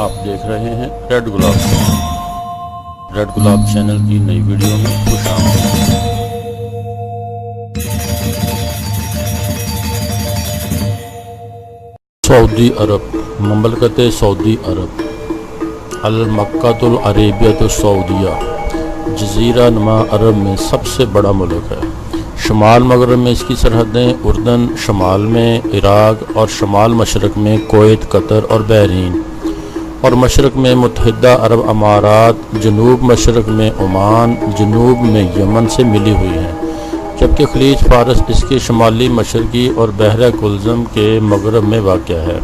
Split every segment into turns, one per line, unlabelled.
آپ دیکھ رہے ہیں ریڈ گلاب چینل کی نئی ویڈیو میں خوش آمدید۔ سعودی عرب، مملکت سعودی عرب، المکۃ العربیۃ السعودیہ، جزیرہ نما عرب میں سب سے بڑا ملک ہے۔ شمال مغرب میں اس کی سرحدیں اردن، شمال میں عراق اور شمال مشرق میں کویت، قطر اور بحرین، اور مشرق میں متحدہ عرب امارات، جنوب مشرق میں عمان، جنوب میں یمن سے ملی ہوئی ہیں، جبکہ خلیج فارس اس کے شمالی مشرقی اور بحر کلزم کے مغرب میں واقع ہے۔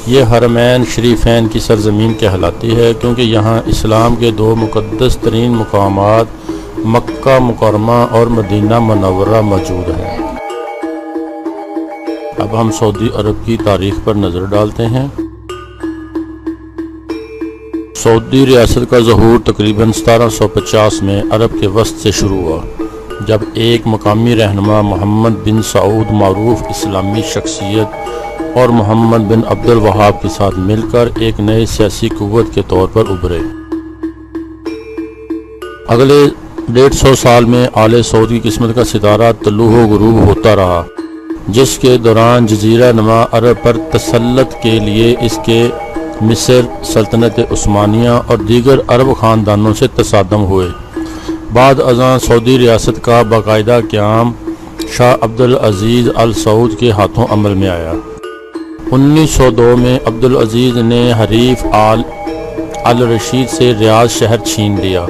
یہ حرمین شریفین کی سرزمین کہلاتی ہے کیونکہ یہاں اسلام کے دو مقدس ترین مقامات مکہ مکرمہ اور مدینہ منورہ موجود ہیں۔ اب ہم سعودی عرب کی تاریخ پر نظر ڈالتے ہیں۔ سعودی ریاست کا ظہور تقریباً 1750 میں عرب کے وسط سے شروع ہوا، جب ایک مقامی رہنما محمد بن سعود، معروف اسلامی شخصیت، اور محمد بن عبد الوہاب کے ساتھ مل کر ایک نئے سیاسی قوت کے طور پر ابھرے۔ اگلے 150 سال میں آل سعود کی قسمت کا ستارہ طلوع و غروب ہوتا رہا، جس کے دوران جزیرہ نما عرب پر تسلط کے لیے اس کے مصر، سلطنت عثمانیہ اور دیگر عرب خاندانوں سے تصادم ہوئے۔ بعد ازاں سعودی ریاست کا باقاعدہ قیام شاہ عبدالعزیز ال سعود کے ہاتھوں عمل میں آیا۔ 1902 میں عبدالعزیز نے حریف آل الرشید سے ریاض شہر چھین لیا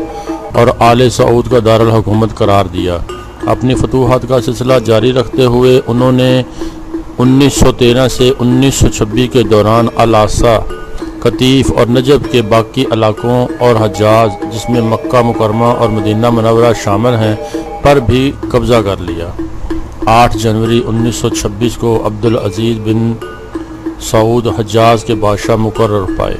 اور آل سعود کا دارالحکومت قرار دیا۔ اپنی فتوحات کا سلسلہ جاری رکھتے ہوئے انہوں نے 1913 سے 1926 کے دوران الاقصی، قطیف اور نجب کے باقی علاقوں اور حجاز، جس میں مکہ مکرمہ اور مدینہ منورہ شامل ہیں، پر بھی قبضہ کر لیا۔ 8 جنوری 1926 کو عبدالعزیز بن سعود حجاز کے بادشاہ مقرر پائے۔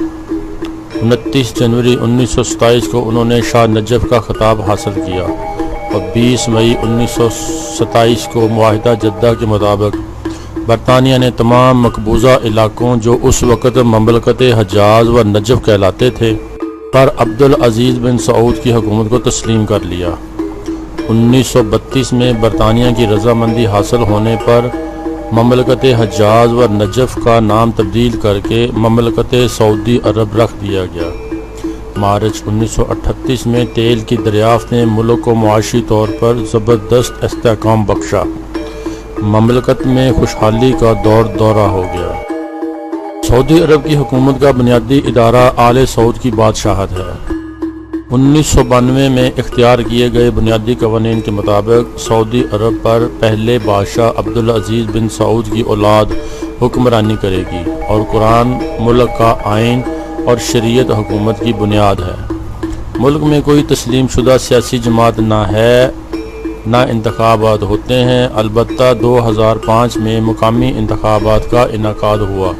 29 جنوری 1927 کو انہوں نے شاہ نجف کا خطاب حاصل کیا اور 20 مئی 1927 کو معاہدہ جدہ کے مطابق برطانیہ نے تمام مقبوضہ علاقوں جو اس وقت مملکت حجاز و نجف کہلاتے تھے پر عبدالعزیز بن سعود کی حکومت کو تسلیم کر لیا۔ 1932 میں برطانیہ کی رضامندی حاصل ہونے پر مملکت حجاز و نجف کا نام تبدیل کر کے مملکت سعودی عرب رکھ دیا گیا۔ مارچ 1938 میں تیل کی دریافت نے ملک کو معاشی طور پر زبردست استحکام بخشا۔ مملکت میں خوشحالی کا دورہ ہو گیا۔ سعودی عرب کی حکومت کا بنیادی ادارہ آل سعود کی بادشاہت ہے۔ 1992 میں اختیار کیے گئے بنیادی قوانین کے مطابق سعودی عرب پر پہلے بادشاہ عبدالعزیز بن سعود کی اولاد حکمرانی کرے گی، اور قرآن ملک کا آئین اور شریعت حکومت کی بنیاد ہے۔ ملک میں کوئی تسلیم شدہ سیاسی جماعت نہ ہے، نہ انتخابات ہوتے ہیں، البتہ 2005 میں مقامی انتخابات کا انعقاد ہوا۔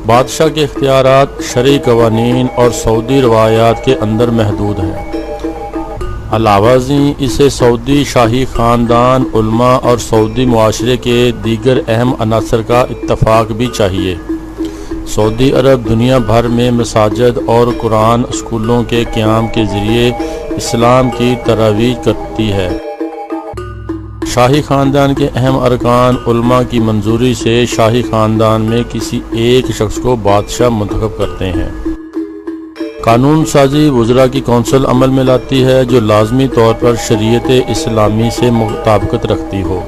بادشاہ کے اختیارات شرعی قوانین اور سعودی روایات کے اندر محدود ہیں۔ علاوہ ازیں اسے سعودی شاہی خاندان، علماء اور سعودی معاشرے کے دیگر اہم عناصر کا اتفاق بھی چاہیے۔ سعودی عرب دنیا بھر میں مساجد اور قرآن اسکولوں کے قیام کے ذریعے اسلام کی ترویج کرتی ہے۔ شاہی خاندان کے اہم ارکان علماء کی منظوری سے شاہی خاندان میں کسی ایک شخص کو بادشاہ منتخب کرتے ہیں۔ قانون سازی وزراء کی کونسل عمل میں لاتی ہے جو لازمی طور پر شریعت اسلامی سے مطابقت رکھتی ہو۔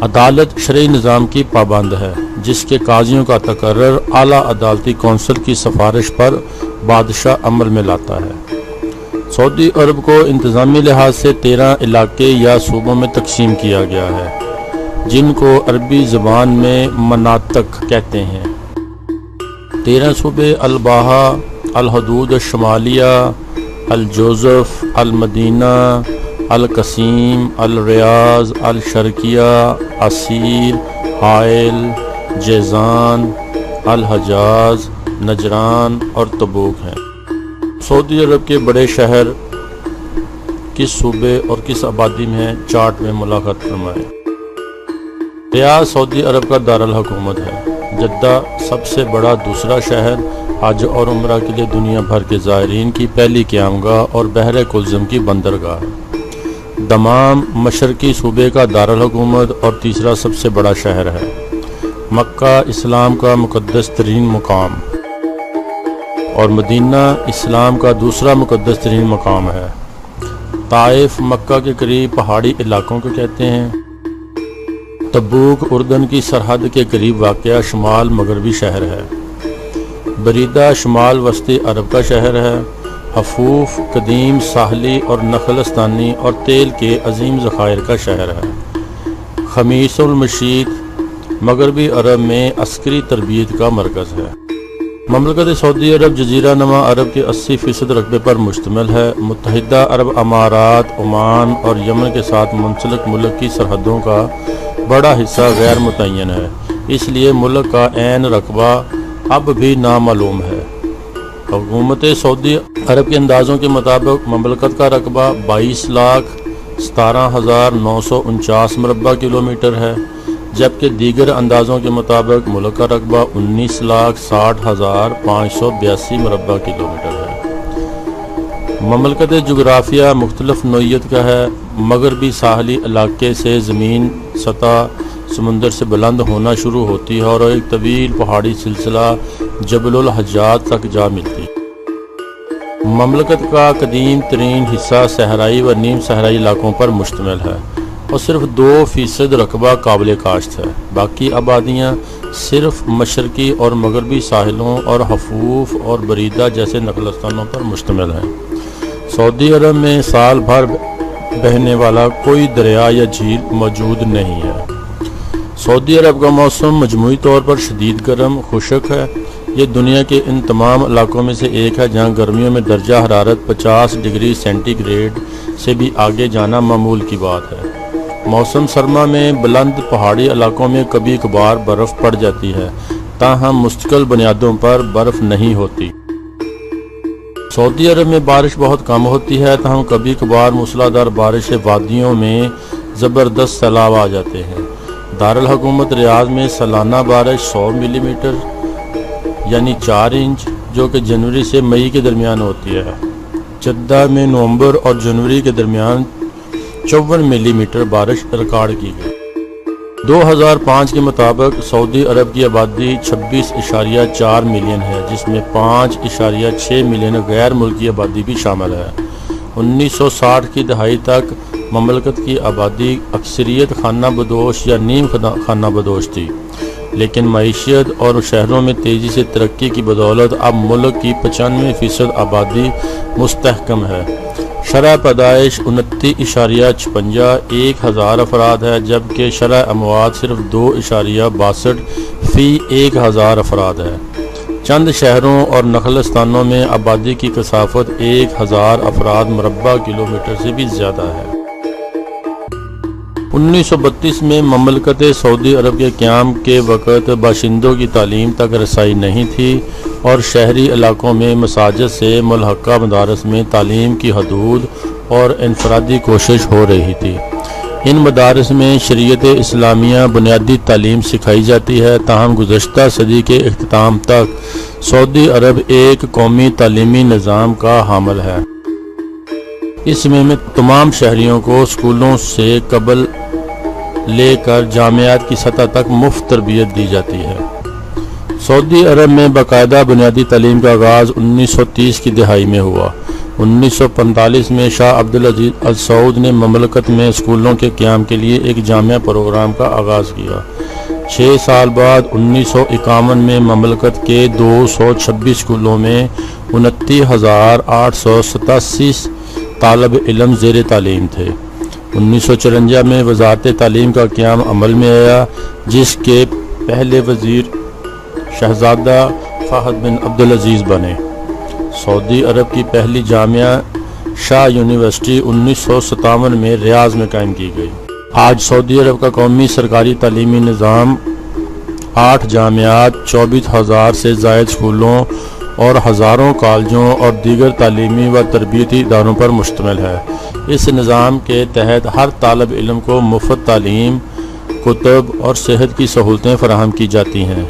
عدالت شرعی نظام کی پابند ہے، جس کے قاضیوں کا تقرر اعلیٰ عدالتی کونسل کی سفارش پر بادشاہ عمل میں لاتا ہے۔ سعودی عرب کو انتظامی لحاظ سے 13 علاقے یا صوبوں میں تقسیم کیا گیا ہے، جن کو عربی زبان میں مناطق کہتے ہیں۔ 13 صوبے الباحہ، الحدود الشمالیہ، الجوزف، المدینہ، القصیم، الریاض، الشرقیہ، عسیر، حائل، جیزان، الحجاز، نجران اور تبوک ہیں۔ سعودی عرب کے بڑے شہر کس صوبے اور کس آبادی میں ہیں، چارٹ میں ملاحظہ فرمائیں۔ ریاض سعودی عرب کا دارالحکومت ہے، جدہ سب سے بڑا دوسرا شہر، حج اور عمرہ کے لیے دنیا بھر کے زائرین کی پہلی قیامگاہ اور بحر کلزم کی بندرگاہ، دمام مشرقی صوبے کا دارالحکومت اور تیسرا سب سے بڑا شہر ہے، مکہ اسلام کا مقدس ترین مقام اور مدینہ اسلام کا دوسرا مقدس ترین مقام ہے، طائف مکہ کے قریب پہاڑی علاقوں کو کہتے ہیں، تبوک اردن کی سرحد کے قریب واقع شمال مغربی شہر ہے، بریدہ شمال وسطی عرب کا شہر ہے، حفوف قدیم ساحلی اور نخلستانی اور تیل کے عظیم ذخائر کا شہر ہے، خمیس المشیط مغربی عرب میں عسکری تربیت کا مرکز ہے۔ مملکت سعودی عرب جزیرہ نما عرب کے 80% رقبے پر مشتمل ہے، متحدہ عرب امارات، عمان اور یمن کے ساتھ منسلک ملک کی سرحدوں کا بڑا حصہ غیر متعین ہے، اس لیے ملک کا عین رقبہ اب بھی نامعلوم ہے۔ حکومت سعودی عرب کے اندازوں کے مطابق مملکت کا رقبہ 22,17,949 مربع کلومیٹر ہے، جبکہ دیگر اندازوں کے مطابق ملک کا رقبہ 19,60,582 مربع کلومیٹر ہے۔ مملکت جغرافیہ مختلف نوعیت کا ہے، مغربی ساحلی علاقے سے زمین سطح سمندر سے بلند ہونا شروع ہوتی ہے اور ایک طویل پہاڑی سلسلہ جبل الحجات تک جا ملتی ہے۔ مملکت کا قدیم ترین حصہ صحرائی و نیم صحرائی علاقوں پر مشتمل ہے اور صرف 2% رقبہ قابل کاشت ہے، باقی آبادیاں صرف مشرقی اور مغربی ساحلوں اور حفوف اور بریدہ جیسے نخلستانوں پر مشتمل ہیں۔ سعودی عرب میں سال بھر بہنے والا کوئی دریا یا جھیل موجود نہیں ہے۔ سعودی عرب کا موسم مجموعی طور پر شدید گرم خشک ہے، یہ دنیا کے ان تمام علاقوں میں سے ایک ہے جہاں گرمیوں میں درجہ حرارت 50 ڈگری سینٹی گریڈ سے بھی آگے جانا معمول کی بات ہے۔ موسم سرما میں بلند پہاڑی علاقوں میں کبھی کبھار برف پڑ جاتی ہے، تاہم مستقل بنیادوں پر برف نہیں ہوتی۔ سعودی عرب میں بارش بہت کم ہوتی ہے، تاہم کبھی کبھار موسلادھار بارش سے وادیوں میں زبردست سیلاب آ جاتے ہیں۔ دارالحکومت ریاض میں سالانہ بارش 100 ملی میٹر یعنی 4 انچ جو کہ جنوری سے مئی کے درمیان ہوتی ہے۔ جدہ میں نومبر اور جنوری کے درمیان 54 ملی میٹر بارش ریکارڈ کی گئی۔ 2005 کے مطابق سعودی عرب کی آبادی 26.4 ملین ہے، جس میں 5.6 ملین غیر ملکی آبادی بھی شامل ہے۔ 1960 کی دہائی تک مملکت کی آبادی اکثریت خانہ بدوش یا نیم خانہ بدوش تھی، لیکن معیشت اور شہروں میں تیزی سے ترقی کی بدولت اب ملک کی 95% آبادی مستحکم ہے۔ شرح پیدائش 29.56 ہزار افراد ہے، جبکہ شرح اموات صرف 2.62 فی 1000 افراد ہے۔ چند شہروں اور نخلستانوں میں آبادی کی کثافت 1000 افراد مربع کلومیٹر سے بھی زیادہ ہے۔ 1932 میں مملکت سعودی عرب کے قیام کے وقت باشندوں کی تعلیم تک رسائی نہیں تھی اور شہری علاقوں میں مساجد سے ملحقہ مدارس میں تعلیم کی حدود اور انفرادی کوشش ہو رہی تھی۔ ان مدارس میں شریعت اسلامیہ بنیادی تعلیم سکھائی جاتی ہے، تاہم گزشتہ صدی کے اختتام تک سعودی عرب ایک قومی تعلیمی نظام کا حامل ہے۔ اس میں تمام شہریوں کو اسکولوں سے قبل لے کر جامعات کی سطح تک مفت تربیت دی جاتی ہے۔ سعودی عرب میں باقاعدہ بنیادی تعلیم کا آغاز 1930 کی دہائی میں ہوا۔ 1945 میں شاہ عبدالعزیز السعود نے مملکت میں اسکولوں کے قیام کے لیے ایک جامعہ پروگرام کا آغاز کیا۔ 6 سال بعد 1951 میں مملکت کے 226 اسکولوں میں 29,887 طالب علم زیر تعلیم تھے۔ 1954 میں وزارت تعلیم کا قیام عمل میں آیا، جس کے پہلے وزیر شہزادہ فہد بن عبدالعزیز بنے۔ سعودی عرب کی پہلی جامعہ شاہ یونیورسٹی 1957 میں ریاض میں قائم کی گئی۔ آج سعودی عرب کا قومی سرکاری تعلیمی نظام 8 جامعات، 24,000 سے زائد اسکولوں اور ہزاروں کالجوں اور دیگر تعلیمی و تربیتی اداروں پر مشتمل ہے۔ اس نظام کے تحت ہر طالب علم کو مفت تعلیم، کتب اور صحت کی سہولتیں فراہم کی جاتی ہیں۔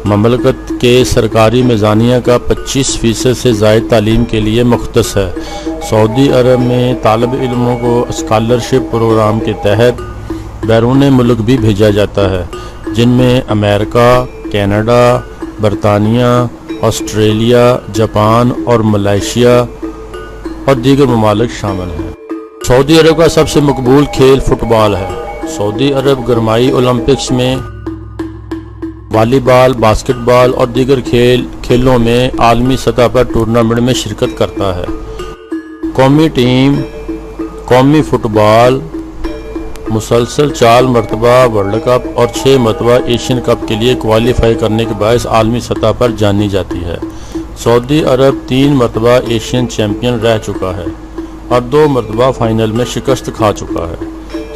مملکت کے سرکاری میزانیہ کا 25% سے زائد تعلیم کے لیے مختص ہے۔ سعودی عرب میں طالب علموں کو اسکالرشپ پروگرام کے تحت بیرون ملک بھی بھیجا جاتا ہے، جن میں امریکہ، کینیڈا، برطانیہ، آسٹریلیا، جاپان اور ملائیشیا اور دیگر ممالک شامل ہیں۔ سعودی عرب کا سب سے مقبول کھیل فٹ بال ہے۔ سعودی عرب گرمائی اولمپکس میں والی بال، باسکٹ بال اور دیگر کھیلوں میں عالمی سطح پر ٹورنامنٹ میں شرکت کرتا ہے۔ قومی ٹیم قومی فٹ بال مسلسل 4 مرتبہ ورلڈ کپ اور 6 مرتبہ ایشین کپ کے لیے کوالیفائی کرنے کے باعث عالمی سطح پر جانی جاتی ہے۔ سعودی عرب 3 مرتبہ ایشین چیمپئن رہ چکا ہے اور 2 مرتبہ فائنل میں شکست کھا چکا ہے۔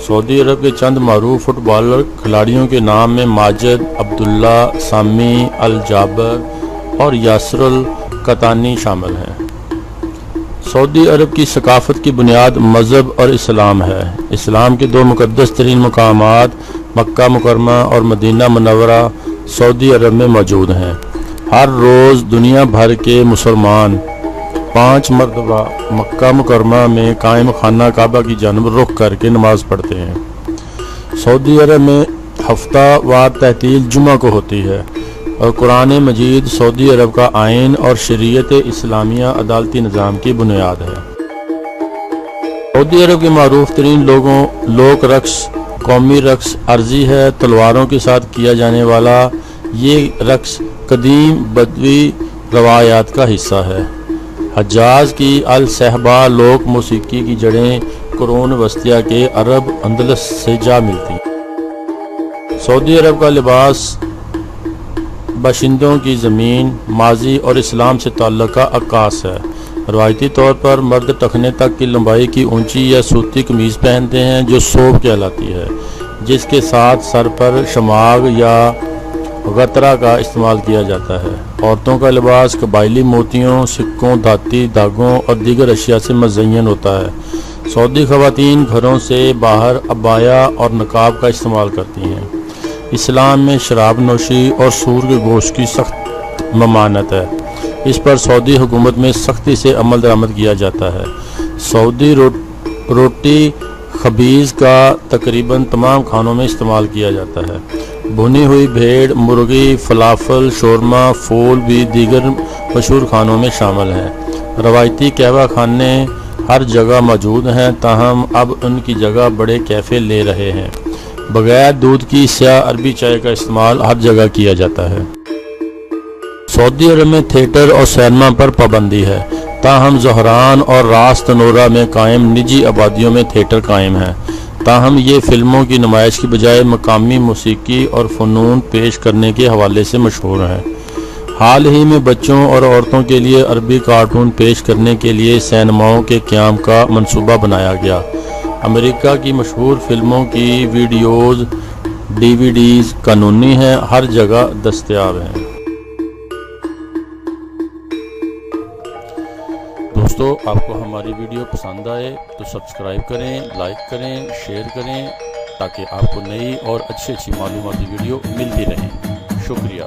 سعودی عرب کے چند معروف فٹ بالر کھلاڑیوں کے نام میں ماجد، عبداللہ، سامی، الجابر اور یاسر القطانی شامل ہیں۔ سعودی عرب کی ثقافت کی بنیاد مذہب اور اسلام ہے۔ اسلام کے 2 مقدس ترین مقامات مکہ مکرمہ اور مدینہ منورہ سعودی عرب میں موجود ہیں۔ ہر روز دنیا بھر کے مسلمان 5 مرتبہ مکہ مکرمہ میں قائم خانہ کعبہ کی جانب رخ کر کے نماز پڑھتے ہیں۔ سعودی عرب میں ہفتہ وار تعطیل جمعہ کو ہوتی ہے اور قرآن مجید سعودی عرب کا آئین اور شریعت اسلامیہ عدالتی نظام کی بنیاد ہے۔ سعودی عرب کے معروف ترین لوک رقص قومی رقص عرضی ہے۔ تلواروں کے ساتھ کیا جانے والا یہ رقص قدیم بدوی روایات کا حصہ ہے۔ حجاز کی الصحبہ لوک موسیقی کی جڑیں قرون وسطیٰ کے عرب اندلس سے جا ملتی ہیں۔ سعودی عرب کا لباس باشندوں کی زمین، ماضی اور اسلام سے تعلق کا عکاس ہے۔ روایتی طور پر مرد ٹخنے تک کی لمبائی کی اونچی یا سوتی قمیض پہنتے ہیں جو صوب کہلاتی ہے، جس کے ساتھ سر پر شماغ یا غترہ کا استعمال کیا جاتا ہے۔ عورتوں کا لباس قبائلی موتیوں، سکوں، دھاتی دھاگوں اور دیگر اشیاء سے مزین ہوتا ہے۔ سعودی خواتین گھروں سے باہر عبایا اور نقاب کا استعمال کرتی ہیں۔ اسلام میں شراب نوشی اور سور کے گوشت کی سخت ممانعت ہے۔ اس پر سعودی حکومت میں سختی سے عمل درآمد کیا جاتا ہے۔ سعودی روٹی خبیز کا تقریباً تمام کھانوں میں استعمال کیا جاتا ہے۔ بھنی ہوئی بھیڑ، مرغی، فلافل، شورما، فول بھی دیگر مشہور کھانوں میں شامل ہیں۔ روایتی قہوہ خانے ہر جگہ موجود ہیں، تاہم اب ان کی جگہ بڑے کیفے لے رہے ہیں۔ بغیر دودھ کی سیاہ عربی چائے کا استعمال ہر جگہ کیا جاتا ہے۔ سعودی عرب میں تھیٹر اور سینما پر پابندی ہے، تاہم زہران اور راس تنورہ میں قائم نجی آبادیوں میں تھیٹر قائم ہیں۔ تاہم یہ فلموں کی نمائش کی بجائے مقامی موسیقی اور فنون پیش کرنے کے حوالے سے مشہور ہیں۔ حال ہی میں بچوں اور عورتوں کے لیے عربی کارٹون پیش کرنے کے لیے سینماؤں کے قیام کا منصوبہ بنایا گیا۔ امریکہ کی مشہور فلموں کی ویڈیوز، DVDs قانونی ہیں، ہر جگہ دستیاب ہیں۔ دوستو، آپ کو ہماری ویڈیو پسند آئے تو سبسکرائب کریں، لائک کریں، شیئر کریں تاکہ آپ کو نئی اور اچھی معلوماتی ویڈیو ملتی رہیں۔ شکریہ۔